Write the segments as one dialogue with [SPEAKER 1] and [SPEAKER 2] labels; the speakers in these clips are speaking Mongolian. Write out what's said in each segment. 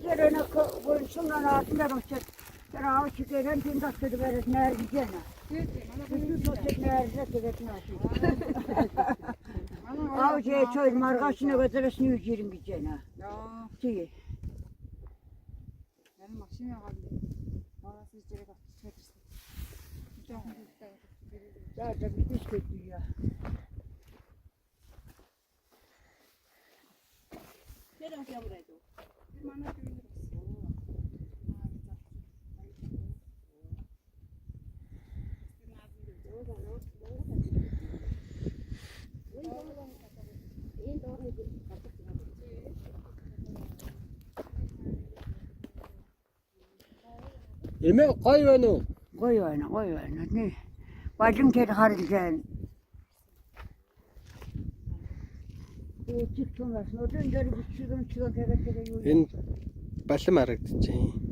[SPEAKER 1] Yerine koysunlar altından uçak. Sen avuç çıkıyorum, tüm taşları verir, nerede gideceğine. Bütün taşları nerede gideceğine. Avuçaya çoğun margasını götürürsün, yüzüyorum gideceğine. Şey.
[SPEAKER 2] Benim maksimum yapabilirim. Marası içeri bak, çıkartırsın.
[SPEAKER 1] Zaten bir düz kötü ya.
[SPEAKER 3] Nereden buraya buraya?
[SPEAKER 2] Bana güvenir.
[SPEAKER 4] Эмээ гоё байна уу?
[SPEAKER 1] Koy oyna. Ne? Bacım kedi harcayan. Bu çıktın varsın. O döndürü bir çıkın kere yürü.
[SPEAKER 4] Энэ балам харагдчихээн.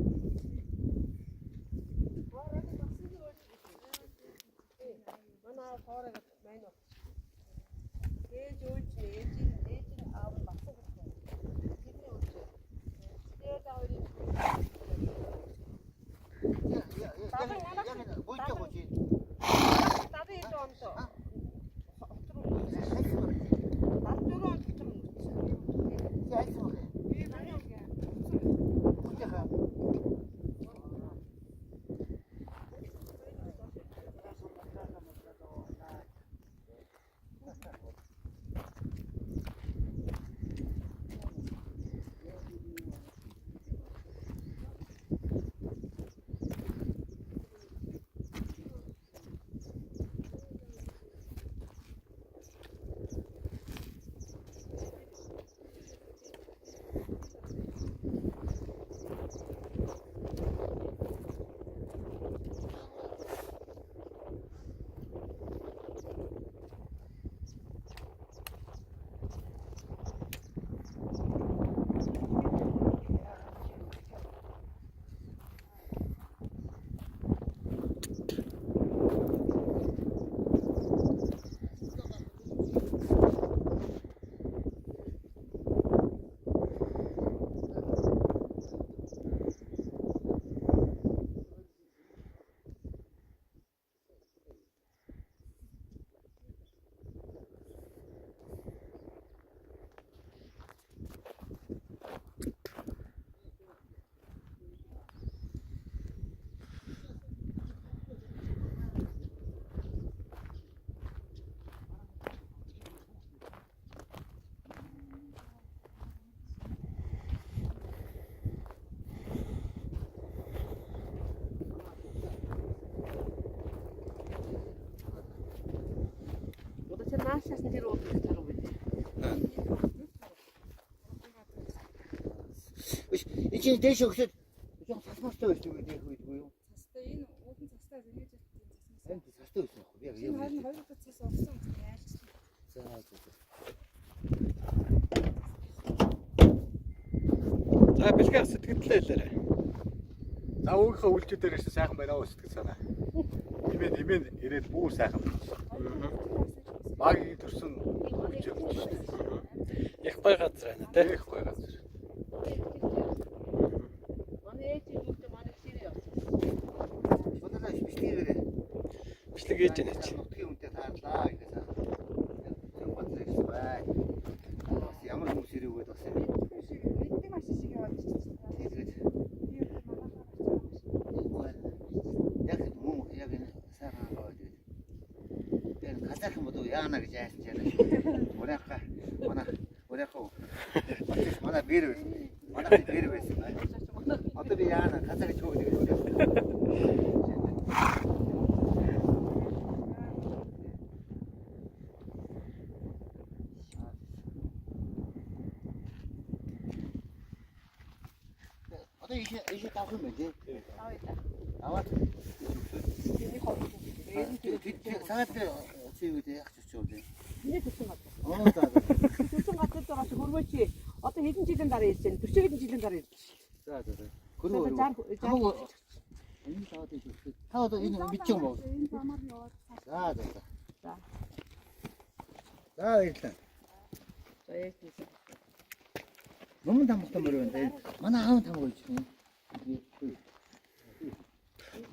[SPEAKER 3] Наашаас нь тэр уулыг таруу байв.
[SPEAKER 5] 이제 대시 혹시 좀 사스마스터 있어 왜 내가 그거요?
[SPEAKER 2] Цастай энэ уудан цастай зэмэж цастай.
[SPEAKER 5] 아니 사스터 있어. 내가
[SPEAKER 2] Энэ харин хоёр дахь цас авсан яаж ч.
[SPEAKER 5] 자.
[SPEAKER 4] За бэлгээр сэтгэлдээ хэлээрэй.
[SPEAKER 6] За өөрийнхөө үйлчлэл дээр ирсэн сайхан байна уу сэтгэл санаа. Имэн ирээд бүр сайхан байна. Магийн төрсөн үйлчлэл гэж шүү дээ.
[SPEAKER 4] Их гоё газар байна те.
[SPEAKER 6] Их гоё газар.
[SPEAKER 3] Манай ээж юутай манай хэрэг явсан.
[SPEAKER 5] 저들아 비슷해.
[SPEAKER 4] Бичлэг ээж байна чи.
[SPEAKER 5] 어떻게 운대 таарлаа гэсэн. Зөв батлаа гэсэн бай. Ямар хүмүүс ирэх гээд бас юм.
[SPEAKER 2] Мэддэг машин шиг яваад ирчихсэн.
[SPEAKER 5] Тэгээд
[SPEAKER 2] Би өөр манайхаа
[SPEAKER 5] яг муу яг энэ сайхан аваад тэгээд. Тэгээд газар хүмүүс яана гэж яасан ч яана. Манай бэр байсан. Манай бэр байсан. Одоо би яана газар гэж хөөдөг. Одоо ийшээ тавх юм бэ? Аваад. Саад чигээр яг ч юу вэ?
[SPEAKER 3] Миний төсөн гад.
[SPEAKER 5] За.
[SPEAKER 3] Төсөн гадтай байгаа чи хөрвөөч. Одоо хэдэн жилийн дараа ирж байна? 40 хэдэн жилийн дараа ирж байна.
[SPEAKER 5] За. Хөрвөө. Энэ саад ийш. Та одоо энэ мэдчих юм уу?
[SPEAKER 2] энэ замаар яваад
[SPEAKER 5] За.
[SPEAKER 3] За.
[SPEAKER 5] За ирлээ.
[SPEAKER 3] За яг тийм.
[SPEAKER 5] Номон тамхтай мөрөө энэ. Манай аав тамх гэж юм.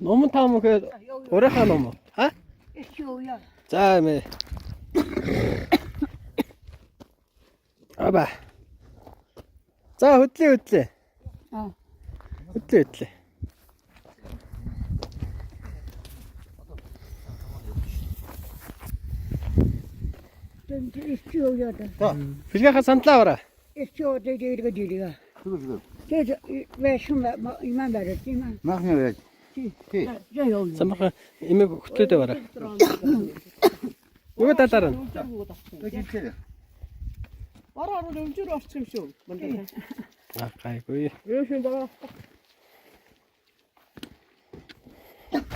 [SPEAKER 4] Номон таам гэхээр өөрийнхөө ном уу? Ха?
[SPEAKER 1] Эсчүү яа.
[SPEAKER 4] За мэ. Аба. За хөдлөө.
[SPEAKER 1] Аа.
[SPEAKER 4] Хөдлөө.
[SPEAKER 1] Эсчүү яа да.
[SPEAKER 4] Бэлгийнхаа сандлаа аваарай.
[SPEAKER 1] Эсчүү дэдэрэг дилээ.
[SPEAKER 5] Зүг.
[SPEAKER 1] Тэд вэшүм иман барай иман.
[SPEAKER 5] Махны байж.
[SPEAKER 1] Я ёо.
[SPEAKER 4] Самхан эмээг хөтлөөд аваарай. Юу талаар нь?
[SPEAKER 5] Тэжээ.
[SPEAKER 3] Бараа руу өвчөр орчих юм шүү. Мандаа.
[SPEAKER 4] Аа гайгүй.
[SPEAKER 3] Юу шин бараа.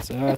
[SPEAKER 4] За.